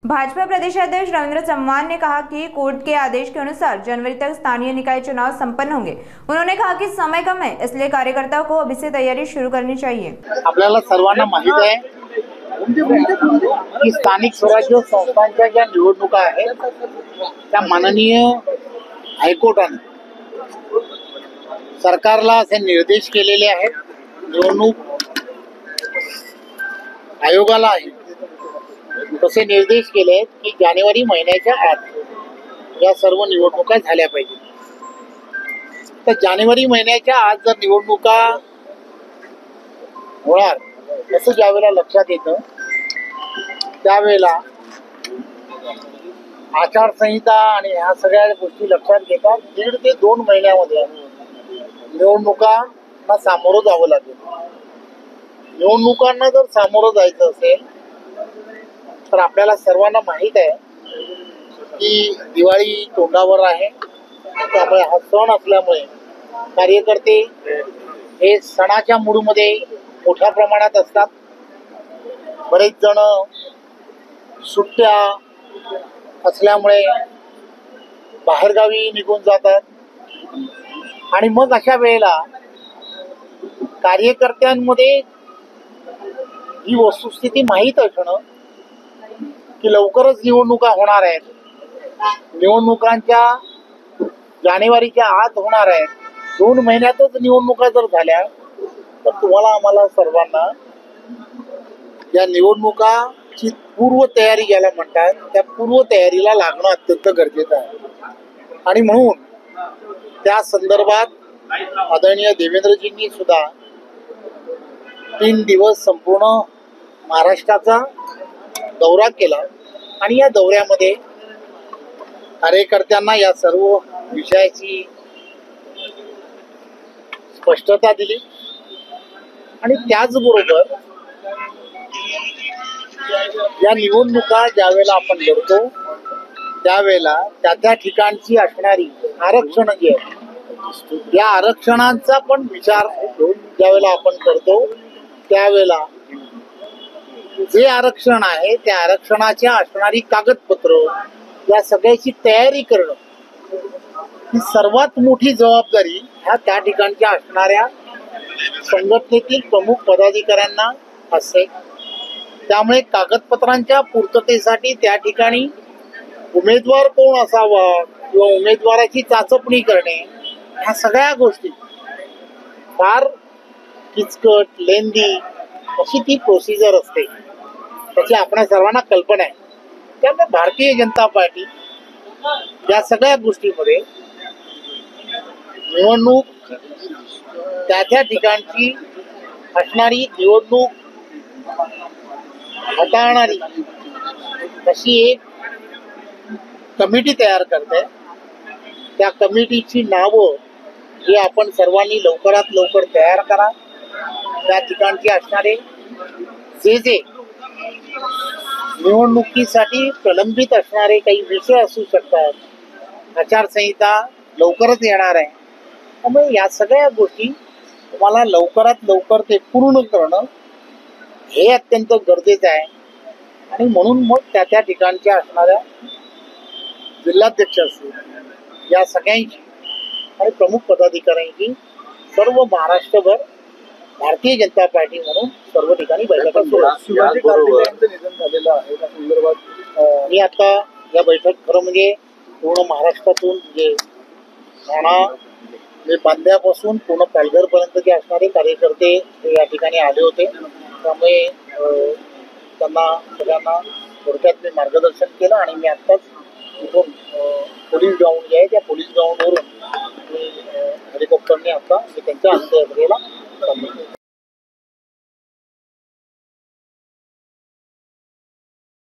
भाजपा प्रदेशाध्यक्ष रविंद्र चव्हाण ने कहा कि कोर्ट के आदेश के अनुसार जनवरी तक स्थानीय निकाय चुनाव संपन्न होंगे। उन्होंने कहा कि समय कम है, इसलिए कार्यकर्ताओं को अभी से तैयारी शुरू करनी चाहिए। आपल्याला सर्वांना माहित आहे की स्थानिक स्वराज्य संस्थांच्या ज्या निवडणुका आहेत त्या माननीय हायकोर्टाने सरकारला असे निर्देश केलेले आहेत, निवडणूक आयोगाला आहे तसे निर्देश केले आहेत की जानेवारी महिन्याच्या आत या सर्व निवडणुका झाल्या पाहिजेत। तर जानेवारी महिन्याच्या आत जर निवडणुका होणार असं ज्यावेळेला लक्षात येतं त्यावेळेला आचारसंहिता आणि ह्या सगळ्या गोष्टी लक्षात घेतात 1.5 ते 2 महिन्यामध्ये निवडणुकांना सामोरं जावं लागेल। निवडणुकांना जर सामोरं जायचं असेल तर आपल्याला सर्वांना माहित आहे की दिवाळी तोंडावर आहे, त्यामुळे हा सण असल्यामुळे कार्यकर्ते हे सणाच्या मूडमध्ये मोठ्या प्रमाणात असतात। बरेच जण सुट्ट्या असल्यामुळे बाहेरगावी निघून जातात आणि मग अशा वेळेला कार्यकर्त्यांमध्ये ही वस्तुस्थिती माहीत असणं की लवकरच निवडणुका होणार आहेत, निवडणुकांच्या जानेवारीच्या आत होणार आहेत, 2 महिन्यातच निवडणुका जर झाल्या तर तुम्हाला आम्हाला सर्वांना या निवडणुकाची पूर्व तयारी ज्याला म्हणतात त्या पूर्व तयारीला लागणं अत्यंत गरजेचं आहे। आणि म्हणून त्या संदर्भात आदरणीय देवेंद्रजींनी सुद्धा 3 दिवस संपूर्ण महाराष्ट्राचा दौरा केला आणि या दौऱ्यामध्ये कार्यकर्त्यांना या सर्व विषयाची स्पष्टता दिली आणि त्याचबरोबर या निवडणुका ज्यावेळेला आपण लढतो त्यावेळेला त्या ठिकाणची असणारी आरक्षण जे आहे या आरक्षणांचा पण विचार ज्यावेळेला आपण करतो त्यावेळेला जे आरक्षण आहे त्या आरक्षणाच्या असणारी कागदपत्र या सगळ्याची तयारी करणं ही सर्वात मोठी जबाबदारी ह्या त्या ठिकाणच्या असणाऱ्या संघटनेतील प्रमुख पदाधिकाऱ्यांना असते। त्यामुळे कागदपत्रांच्या पूर्ततेसाठी त्या ठिकाणी उमेदवार कोण असावा किंवा उमेदवाराची चाचपणी करणे ह्या सगळ्या गोष्टी फार किचकट लेंदी अशी ती प्रोसिजर असते, त्याची आपल्या सर्वांना कल्पना आहे। त्यामुळे भारतीय जनता पार्टी या सगळ्या गोष्टीमध्ये निवडणूक त्या ठिकाणची असणारी निवडणूक हाताळणारी अशी एक कमिटी तयार करते। त्या कमिटीची नावं जे आपण सर्वांनी लवकरात लवकर तयार करा। त्या ठिकाणचे असणारे जे निवडणुकीसाठी प्रलंबित असणारे काही विषय असू शकतात, आचारसंहिता लवकरच येणार आहे, त्यामुळे या सगळ्या गोष्टी तुम्हाला लवकरात लवकर ते पूर्ण करणं हे अत्यंत गरजेचं आहे। आणि म्हणून मग त्या ठिकाणच्या असणाऱ्या जिल्हाध्यक्ष असतील या सगळ्यांची आणि प्रमुख पदाधिकाऱ्यांची सर्व महाराष्ट्रभर भारतीय जनता पार्टी म्हणून सर्व ठिकाणी बैठका निधन झालेलं आहे त्या संदर्भात मी आता या बैठक खरं म्हणजे पूर्ण महाराष्ट्रातून म्हणजे ठाणा बांध्यापासून पूर्ण पालघर पर्यंत जे असणारे कार्यकर्ते या ठिकाणी आले होते, त्यामुळे त्यांना सगळ्यांना थोडक्यात मी मार्गदर्शन केलं आणि मी आत्ताच इथून पोलीस ग्राउंड जे आहे त्या पोलीस ग्राउंडवरून मी हेलिकॉप्टरने आता त्यांच्या अंत्ययात्रेला